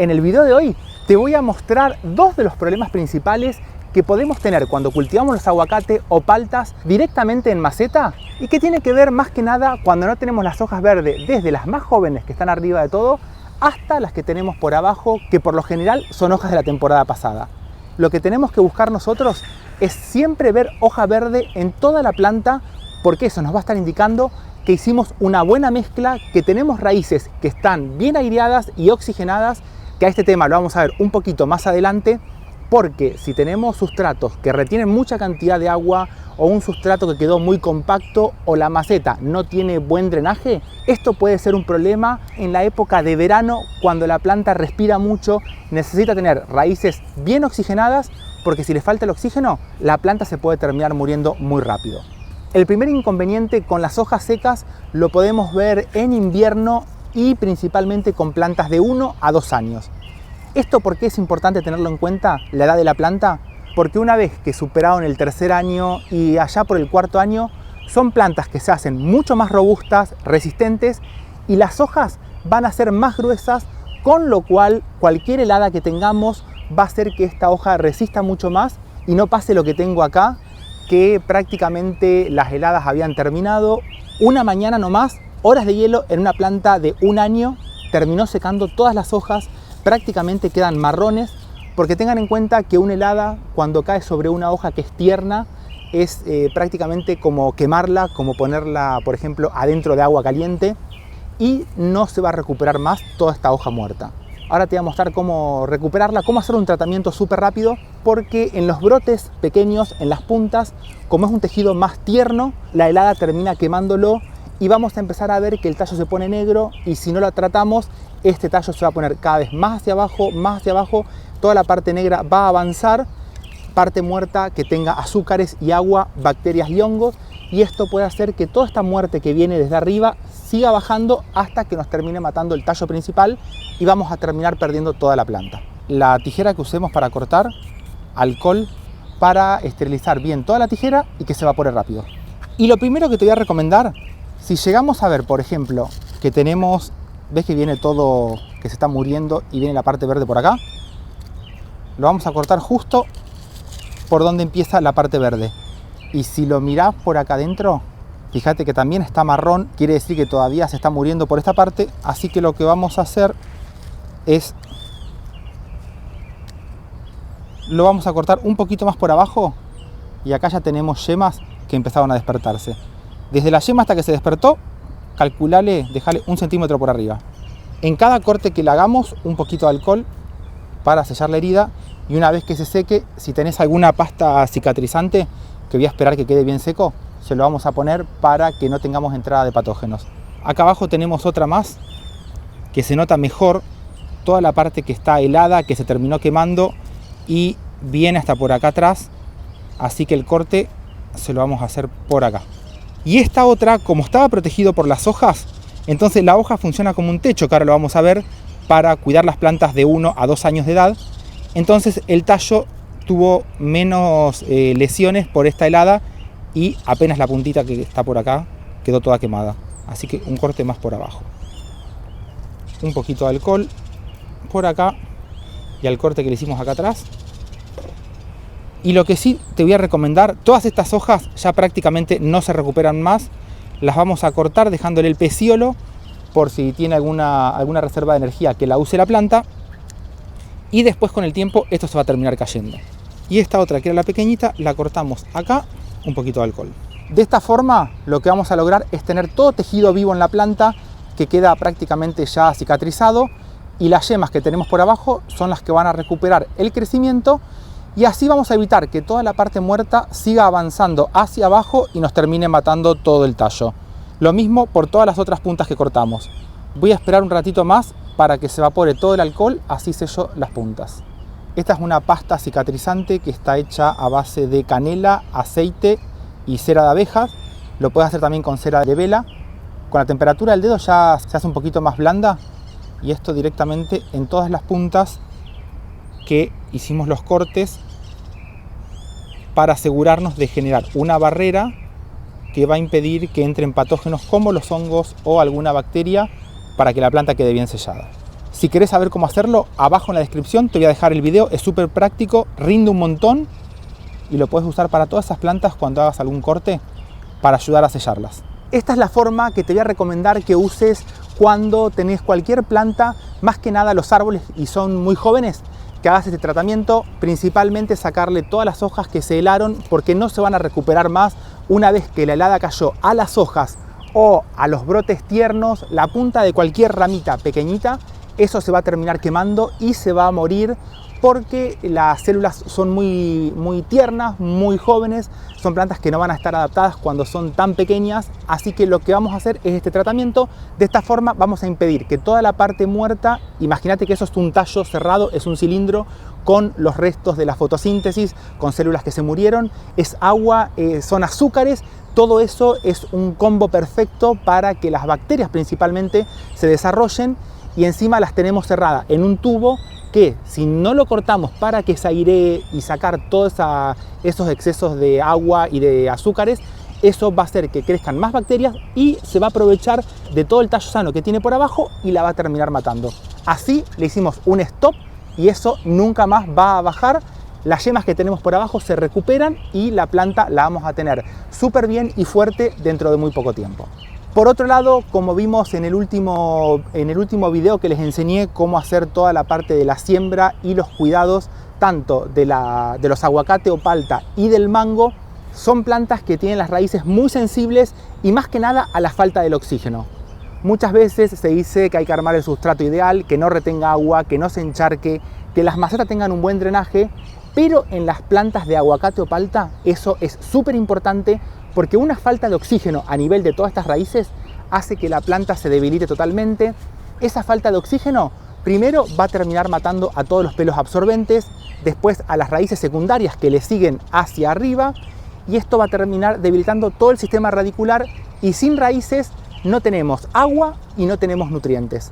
En el video de hoy te voy a mostrar dos de los problemas principales que podemos tener cuando cultivamos los aguacate o paltas directamente en maceta y que tiene que ver más que nada cuando no tenemos las hojas verdes, desde las más jóvenes que están arriba de todo hasta las que tenemos por abajo, que por lo general son hojas de la temporada pasada. Lo que tenemos que buscar nosotros es siempre ver hoja verde en toda la planta, porque eso nos va a estar indicando que hicimos una buena mezcla, que tenemos raíces que están bien aireadas y oxigenadas, que a este tema lo vamos a ver un poquito más adelante, porque si tenemos sustratos que retienen mucha cantidad de agua o un sustrato que quedó muy compacto o la maceta no tiene buen drenaje, esto puede ser un problema en la época de verano cuando la planta respira mucho, necesita tener raíces bien oxigenadas, porque si le falta el oxígeno, la planta se puede terminar muriendo muy rápido. El primer inconveniente con las hojas secas lo podemos ver en invierno y principalmente con plantas de 1 a 2 años. ¿Esto por qué es importante tenerlo en cuenta, la edad de la planta? Porque una vez que superaron el tercer año y allá por el cuarto año, son plantas que se hacen mucho más robustas, resistentes, y las hojas van a ser más gruesas, con lo cual cualquier helada que tengamos va a hacer que esta hoja resista mucho más y no pase lo que tengo acá, que prácticamente las heladas habían terminado, una mañana nomás, horas de hielo en una planta de 1 año, terminó secando todas las hojas, prácticamente quedan marrones, porque tengan en cuenta que una helada cuando cae sobre una hoja que es tierna es prácticamente como quemarla, como ponerla por ejemplo adentro de agua caliente, y no se va a recuperar más toda esta hoja muerta. Ahora te voy a mostrar cómo recuperarla, cómo hacer un tratamiento súper rápido, porque en los brotes pequeños, en las puntas, como es un tejido más tierno, la helada termina quemándolo y vamos a empezar a ver que el tallo se pone negro, y si no lo tratamos, este tallo se va a poner cada vez más hacia abajo, toda la parte negra va a avanzar, parte muerta que tenga azúcares y agua, bacterias y hongos, y esto puede hacer que toda esta muerte que viene desde arriba siga bajando hasta que nos termine matando el tallo principal y vamos a terminar perdiendo toda la planta. La tijera que usemos para cortar, alcohol para esterilizar bien toda la tijera y que se evapore rápido. Y lo primero que te voy a recomendar, si llegamos a ver, por ejemplo, que tenemos, ves que viene todo, que se está muriendo y viene la parte verde por acá, lo vamos a cortar justo por donde empieza la parte verde. Y si lo mirás por acá adentro, fíjate que también está marrón, quiere decir que todavía se está muriendo por esta parte, así que lo que vamos a hacer es, lo vamos a cortar un poquito más por abajo, y acá ya tenemos yemas que empezaron a despertarse. Desde la yema hasta que se despertó, calculale, dejale 1 centímetro por arriba. En cada corte que le hagamos, un poquito de alcohol para sellar la herida, y una vez que se seque, si tenés alguna pasta cicatrizante, que voy a esperar que quede bien seco, se lo vamos a poner para que no tengamos entrada de patógenos. Acá abajo tenemos otra más, que se nota mejor toda la parte que está helada, que se terminó quemando y viene hasta por acá atrás, así que el corte se lo vamos a hacer por acá. Y esta otra, como estaba protegido por las hojas, entonces la hoja funciona como un techo, que ahora lo vamos a ver, para cuidar las plantas de 1 a 2 años de edad. Entonces el tallo tuvo menos lesiones por esta helada y apenas la puntita que está por acá quedó toda quemada. Así que un corte más por abajo. Un poquito de alcohol por acá y al corte que le hicimos acá atrás. Y lo que sí te voy a recomendar, todas estas hojas ya prácticamente no se recuperan más, las vamos a cortar dejándole el pecíolo por si tiene alguna reserva de energía que la use la planta, y después con el tiempo esto se va a terminar cayendo. Y esta otra, que era la pequeñita, la cortamos acá, un poquito de alcohol. De esta forma lo que vamos a lograr es tener todo tejido vivo en la planta, que queda prácticamente ya cicatrizado, y las yemas que tenemos por abajo son las que van a recuperar el crecimiento, y así vamos a evitar que toda la parte muerta siga avanzando hacia abajo y nos termine matando todo el tallo. Lo mismo por todas las otras puntas que cortamos. Voy a esperar un ratito más para que se evapore todo el alcohol, así sello las puntas. Esta es una pasta cicatrizante que está hecha a base de canela, aceite y cera de abejas. Lo puedes hacer también con cera de vela. Con la temperatura del dedo ya se hace un poquito más blanda, y esto directamente en todas las puntas que hicimos los cortes, para asegurarnos de generar una barrera que va a impedir que entren patógenos como los hongos o alguna bacteria, para que la planta quede bien sellada. Si querés saber cómo hacerlo, abajo en la descripción te voy a dejar el video, es súper práctico, rinde un montón y lo puedes usar para todas esas plantas cuando hagas algún corte para ayudar a sellarlas. Esta es la forma que te voy a recomendar que uses cuando tenés cualquier planta, más que nada los árboles y son muy jóvenes, que hagas este tratamiento, principalmente sacarle todas las hojas que se helaron porque no se van a recuperar más una vez que la helada cayó a las hojas o a los brotes tiernos, la punta de cualquier ramita pequeñita, eso se va a terminar quemando y se va a morir porque las células son muy tiernas, muy jóvenes, son plantas que no van a estar adaptadas cuando son tan pequeñas, así que lo que vamos a hacer es este tratamiento. De esta forma vamos a impedir que toda la parte muerta, imagínate que eso es un tallo cerrado, es un cilindro con los restos de la fotosíntesis, con células que se murieron, es agua, son azúcares, todo eso es un combo perfecto para que las bacterias principalmente se desarrollen y encima las tenemos cerradas en un tubo que si no lo cortamos para que se airee y sacar todos esos excesos de agua y de azúcares, eso va a hacer que crezcan más bacterias y se va a aprovechar de todo el tallo sano que tiene por abajo y la va a terminar matando. Así le hicimos un stop y eso nunca más va a bajar. Las yemas que tenemos por abajo se recuperan y la planta la vamos a tener súper bien y fuerte dentro de muy poco tiempo. Por otro lado, como vimos en el último video que les enseñé cómo hacer toda la parte de la siembra y los cuidados tanto de los aguacate o palta y del mango, son plantas que tienen las raíces muy sensibles y más que nada a la falta del oxígeno. Muchas veces se dice que hay que armar el sustrato ideal, que no retenga agua, que no se encharque, que las macetas tengan un buen drenaje, pero en las plantas de aguacate o palta eso es súper importante porque una falta de oxígeno a nivel de todas estas raíces hace que la planta se debilite totalmente. Esa falta de oxígeno primero va a terminar matando a todos los pelos absorbentes, después a las raíces secundarias que le siguen hacia arriba y esto va a terminar debilitando todo el sistema radicular y sin raíces no tenemos agua y no tenemos nutrientes.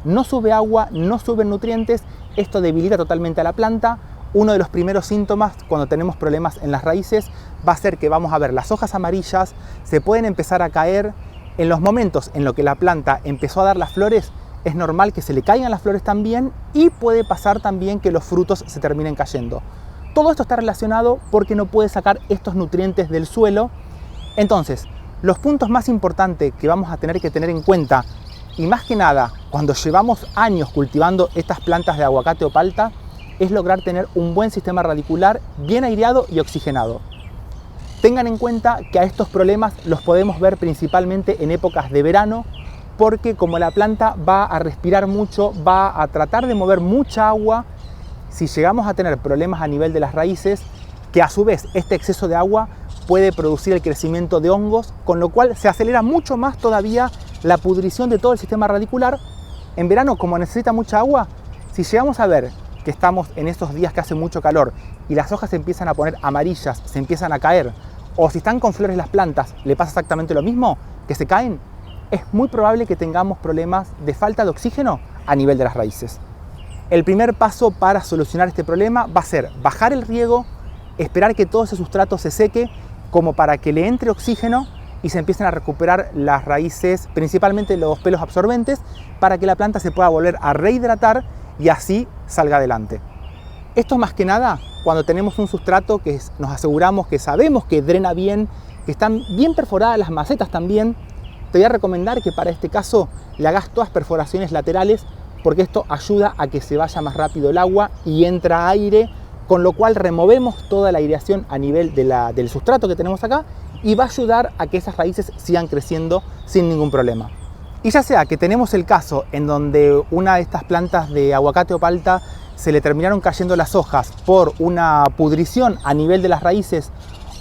No sube agua, no suben nutrientes, esto debilita totalmente a la planta. Uno de los primeros síntomas cuando tenemos problemas en las raíces va a ser que vamos a ver las hojas amarillas, se pueden empezar a caer. En los momentos en los que la planta empezó a dar las flores, es normal que se le caigan las flores también y puede pasar también que los frutos se terminen cayendo. Todo esto está relacionado porque no puede sacar estos nutrientes del suelo. Entonces, los puntos más importantes que vamos a tener que tener en cuenta, y más que nada cuando llevamos años cultivando estas plantas de aguacate o palta, es lograr tener un buen sistema radicular bien aireado y oxigenado. Tengan en cuenta que a estos problemas los podemos ver principalmente en épocas de verano, porque como la planta va a respirar mucho, va a tratar de mover mucha agua, si llegamos a tener problemas a nivel de las raíces, que a su vez este exceso de agua puede producir el crecimiento de hongos, con lo cual se acelera mucho más todavía la pudrición de todo el sistema radicular. En verano, como necesita mucha agua, si llegamos a ver que estamos en esos días que hace mucho calor y las hojas se empiezan a poner amarillas, se empiezan a caer, o si están con flores las plantas, le pasa exactamente lo mismo, que se caen, es muy probable que tengamos problemas de falta de oxígeno a nivel de las raíces. El primer paso para solucionar este problema va a ser bajar el riego, esperar que todo ese sustrato se seque, como para que le entre oxígeno y se empiecen a recuperar las raíces, principalmente los pelos absorbentes, para que la planta se pueda volver a rehidratar y así salga adelante. Esto más que nada cuando tenemos un sustrato que nos aseguramos que sabemos que drena bien, que están bien perforadas las macetas también. Te voy a recomendar que para este caso le hagas todas perforaciones laterales porque esto ayuda a que se vaya más rápido el agua y entra aire, con lo cual removemos toda la aireación a nivel del sustrato que tenemos acá y va a ayudar a que esas raíces sigan creciendo sin ningún problema. Y ya sea que tenemos el caso en donde una de estas plantas de aguacate o palta se le terminaron cayendo las hojas por una pudrición a nivel de las raíces,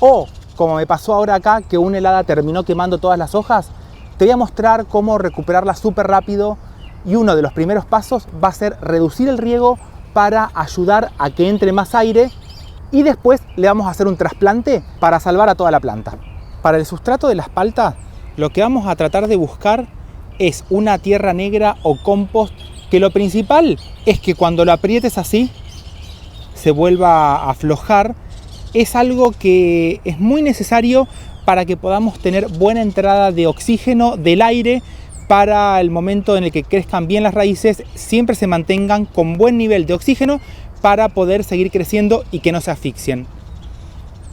o como me pasó ahora acá que una helada terminó quemando todas las hojas, te voy a mostrar cómo recuperarlas súper rápido y uno de los primeros pasos va a ser reducir el riego para ayudar a que entre más aire y después le vamos a hacer un trasplante para salvar a toda la planta. Para el sustrato de las paltas lo que vamos a tratar de buscar es una tierra negra o compost, que lo principal es que cuando lo aprietes así se vuelva a aflojar. Es algo que es muy necesario para que podamos tener buena entrada de oxígeno del aire para el momento en el que crezcan bien las raíces, siempre se mantengan con buen nivel de oxígeno para poder seguir creciendo y que no se asfixien.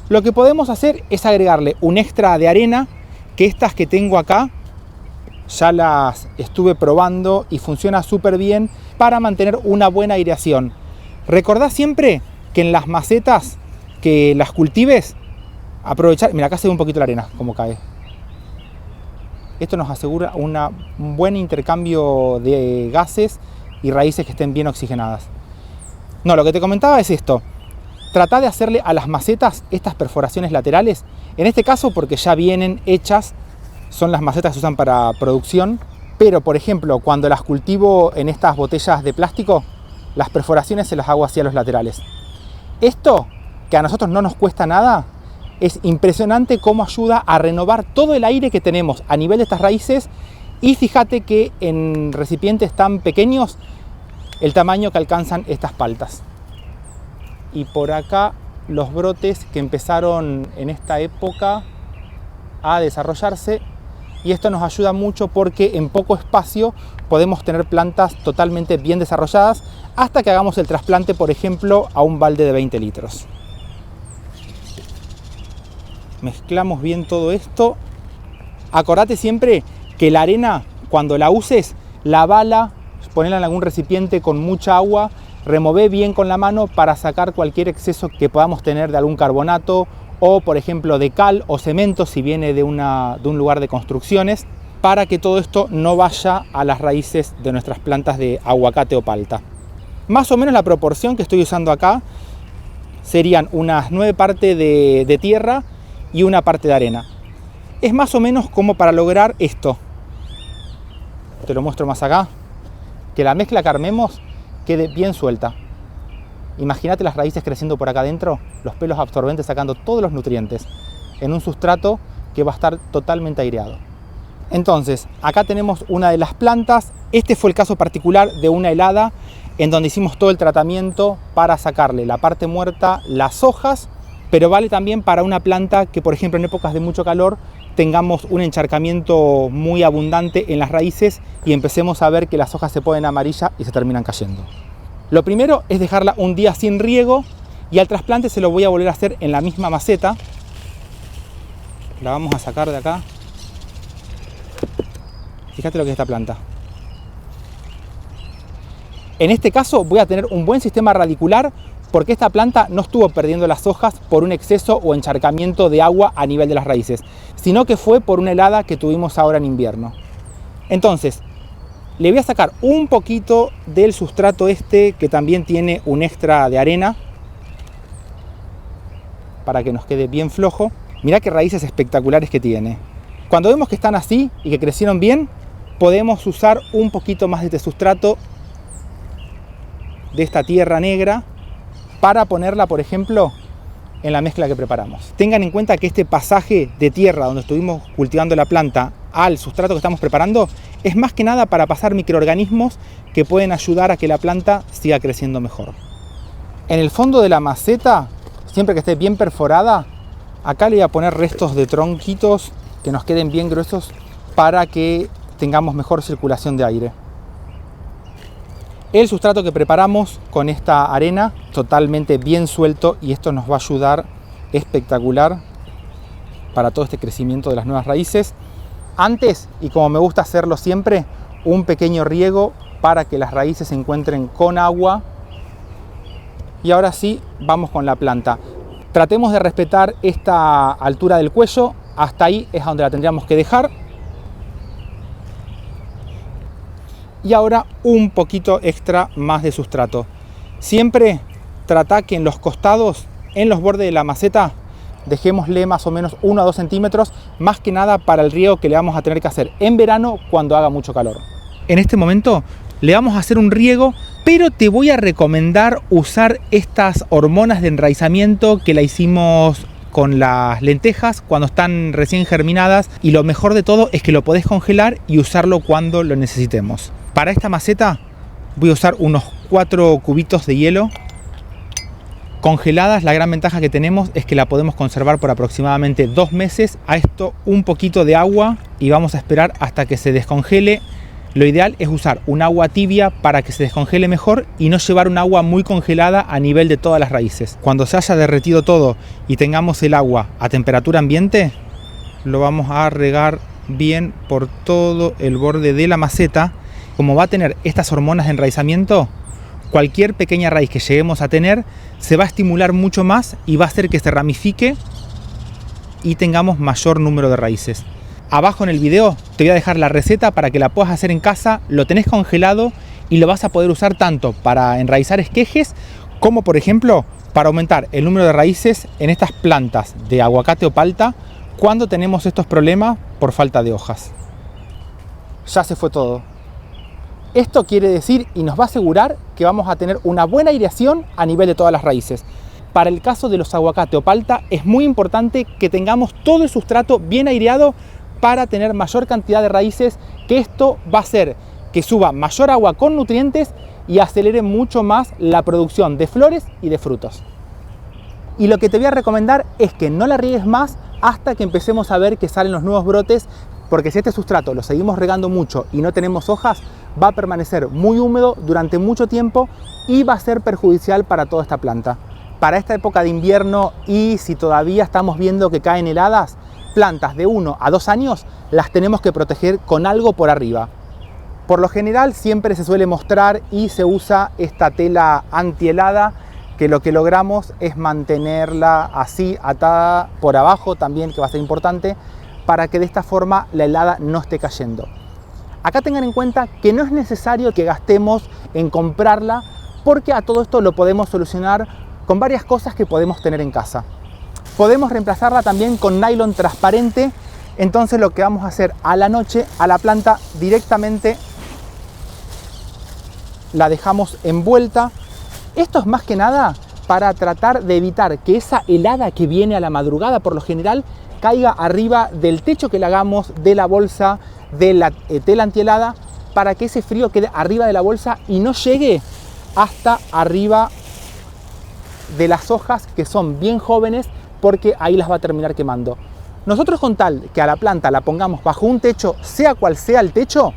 Lo que podemos hacer es agregarle un extra de arena, que estas que tengo acá ya las estuve probando y funciona súper bien para mantener una buena aireación. Recordá siempre que en las macetas que las cultives, aprovechar, mira acá se ve un poquito la arena como cae. Esto nos asegura un buen intercambio de gases y raíces que estén bien oxigenadas. No, lo que te comentaba es esto. Trata de hacerle a las macetas estas perforaciones laterales. En este caso porque ya vienen hechas, son las macetas que se usan para producción. Pero, por ejemplo, cuando las cultivo en estas botellas de plástico, las perforaciones se las hago hacia los laterales. Esto, que a nosotros no nos cuesta nada, es impresionante cómo ayuda a renovar todo el aire que tenemos a nivel de estas raíces. Y fíjate que en recipientes tan pequeños, el tamaño que alcanzan estas paltas. Y por acá los brotes que empezaron en esta época a desarrollarse. Y esto nos ayuda mucho porque en poco espacio podemos tener plantas totalmente bien desarrolladas hasta que hagamos el trasplante, por ejemplo, a un balde de 20 litros. Mezclamos bien todo esto. Acordate siempre que la arena, cuando la uses, lavala, ponela en algún recipiente con mucha agua, remové bien con la mano para sacar cualquier exceso que podamos tener de algún carbonato o, por ejemplo, de cal o cemento si viene de un lugar de construcciones, para que todo esto no vaya a las raíces de nuestras plantas de aguacate o palta. Más o menos la proporción que estoy usando acá serían unas 9 partes de tierra y una parte de arena. Es más o menos como para lograr esto. Te lo muestro más acá. Que la mezcla que armemos quede bien suelta. Imagínate las raíces creciendo por acá adentro, los pelos absorbentes sacando todos los nutrientes en un sustrato que va a estar totalmente aireado. Entonces, acá tenemos una de las plantas. Este fue el caso particular de una helada en donde hicimos todo el tratamiento para sacarle la parte muerta, las hojas, pero vale también para una planta que, por ejemplo, en épocas de mucho calor tengamos un encharcamiento muy abundante en las raíces y empecemos a ver que las hojas se ponen amarillas y se terminan cayendo. Lo primero es dejarla un día sin riego y al trasplante se lo voy a volver a hacer en la misma maceta. La vamos a sacar de acá. Fíjate lo que es esta planta. En este caso voy a tener un buen sistema radicular porque esta planta no estuvo perdiendo las hojas por un exceso o encharcamiento de agua a nivel de las raíces, sino que fue por una helada que tuvimos ahora en invierno. Entonces, le voy a sacar un poquito del sustrato este que también tiene un extra de arena para que nos quede bien flojo. Mirá qué raíces espectaculares que tiene. Cuando vemos que están así y que crecieron bien, podemos usar un poquito más de este sustrato, de esta tierra negra, para ponerla, por ejemplo, en la mezcla que preparamos. Tengan en cuenta que este pasaje de tierra donde estuvimos cultivando la planta al sustrato que estamos preparando es más que nada para pasar microorganismos que pueden ayudar a que la planta siga creciendo mejor. En el fondo de la maceta, siempre que esté bien perforada, acá le voy a poner restos de tronquitos que nos queden bien gruesos para que tengamos mejor circulación de aire. El sustrato que preparamos con esta arena totalmente bien suelto y esto nos va a ayudar espectacular para todo este crecimiento de las nuevas raíces. Antes, y como me gusta hacerlo siempre, un pequeño riego para que las raíces se encuentren con agua. Y ahora sí, vamos con la planta. Tratemos de respetar esta altura del cuello, hasta ahí es a donde la tendríamos que dejar. Y ahora un poquito extra más de sustrato. Siempre trata que en los costados, en los bordes de la maceta, dejémosle más o menos 1 a 2 centímetros, más que nada para el riego que le vamos a tener que hacer en verano cuando haga mucho calor. En este momento le vamos a hacer un riego, pero te voy a recomendar usar estas hormonas de enraizamiento que la hicimos con las lentejas cuando están recién germinadas, y lo mejor de todo es que lo podés congelar y usarlo cuando lo necesitemos. Para esta maceta voy a usar unos 4 cubitos de hielo Congeladas, la gran ventaja que tenemos es que la podemos conservar por aproximadamente 2 meses. A esto un poquito de agua y vamos a esperar hasta que se descongele. Lo ideal es usar un agua tibia para que se descongele mejor y no llevar un agua muy congelada a nivel de todas las raíces. Cuando se haya derretido todo y tengamos el agua a temperatura ambiente, lo vamos a regar bien por todo el borde de la maceta. Como va a tener estas hormonas de enraizamiento, cualquier pequeña raíz que lleguemos a tener se va a estimular mucho más y va a hacer que se ramifique y tengamos mayor número de raíces. Abajo en el video te voy a dejar la receta para que la puedas hacer en casa. Lo tenés congelado y lo vas a poder usar tanto para enraizar esquejes como, por ejemplo, para aumentar el número de raíces en estas plantas de aguacate o palta cuando tenemos estos problemas por falta de hojas. Ya se fue todo. Esto quiere decir y nos va a asegurar que vamos a tener una buena aireación a nivel de todas las raíces. Para el caso de los aguacate o palta es muy importante que tengamos todo el sustrato bien aireado para tener mayor cantidad de raíces, que esto va a hacer que suba mayor agua con nutrientes y acelere mucho más la producción de flores y de frutos. Y lo que te voy a recomendar es que no la riegues más hasta que empecemos a ver que salen los nuevos brotes, porque si este sustrato lo seguimos regando mucho y no tenemos hojas, va a permanecer muy húmedo durante mucho tiempo y va a ser perjudicial para toda esta planta. Para esta época de invierno y si todavía estamos viendo que caen heladas, plantas de 1 a 2 años las tenemos que proteger con algo por arriba. Por lo general siempre se suele mostrar y se usa esta tela antihelada, que lo que logramos es mantenerla así atada por abajo también, que va a ser importante, para que de esta forma la helada no esté cayendo. Acá tengan en cuenta que no es necesario que gastemos en comprarla, porque a todo esto lo podemos solucionar con varias cosas que podemos tener en casa. Podemos reemplazarla también con nylon transparente. Entonces lo que vamos a hacer a la noche a la planta directamente la dejamos envuelta. Esto es más que nada para tratar de evitar que esa helada que viene a la madrugada por lo general caiga arriba del techo que le hagamos de la bolsa de la tela antihelada, para que ese frío quede arriba de la bolsa y no llegue hasta arriba de las hojas que son bien jóvenes, porque ahí las va a terminar quemando. Nosotros, con tal que a la planta la pongamos bajo un techo, sea cual sea el techo,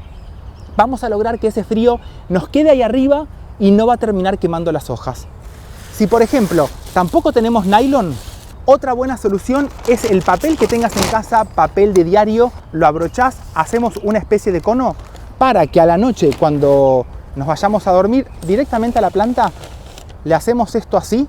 vamos a lograr que ese frío nos quede ahí arriba y no va a terminar quemando las hojas. Si por ejemplo tampoco tenemos nylon, otra buena solución es el papel que tengas en casa, papel de diario. Lo abrochás, hacemos una especie de cono para que a la noche, cuando nos vayamos a dormir, directamente a la planta le hacemos esto así.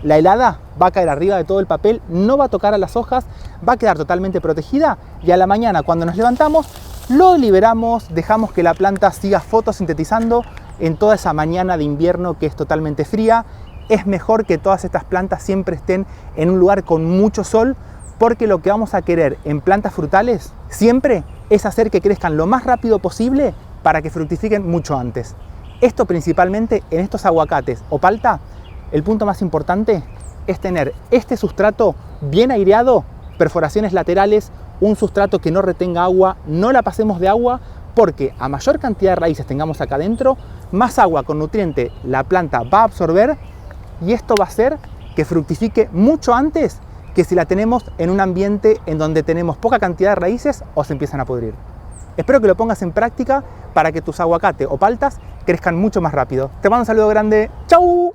La helada va a caer arriba de todo el papel, no va a tocar a las hojas, va a quedar totalmente protegida y a la mañana, cuando nos levantamos, lo liberamos, dejamos que la planta siga fotosintetizando en toda esa mañana de invierno que es totalmente fría. Es mejor que todas estas plantas siempre estén en un lugar con mucho sol, porque lo que vamos a querer en plantas frutales siempre es hacer que crezcan lo más rápido posible para que fructifiquen mucho antes. Esto principalmente en estos aguacates o palta, el punto más importante es tener este sustrato bien aireado, perforaciones laterales, un sustrato que no retenga agua, no la pasemos de agua, porque a mayor cantidad de raíces tengamos acá adentro, más agua con nutriente la planta va a absorber, y esto va a hacer que fructifique mucho antes que si la tenemos en un ambiente en donde tenemos poca cantidad de raíces o se empiezan a pudrir. Espero que lo pongas en práctica para que tus aguacate o paltas crezcan mucho más rápido. Te mando un saludo grande. ¡Chau!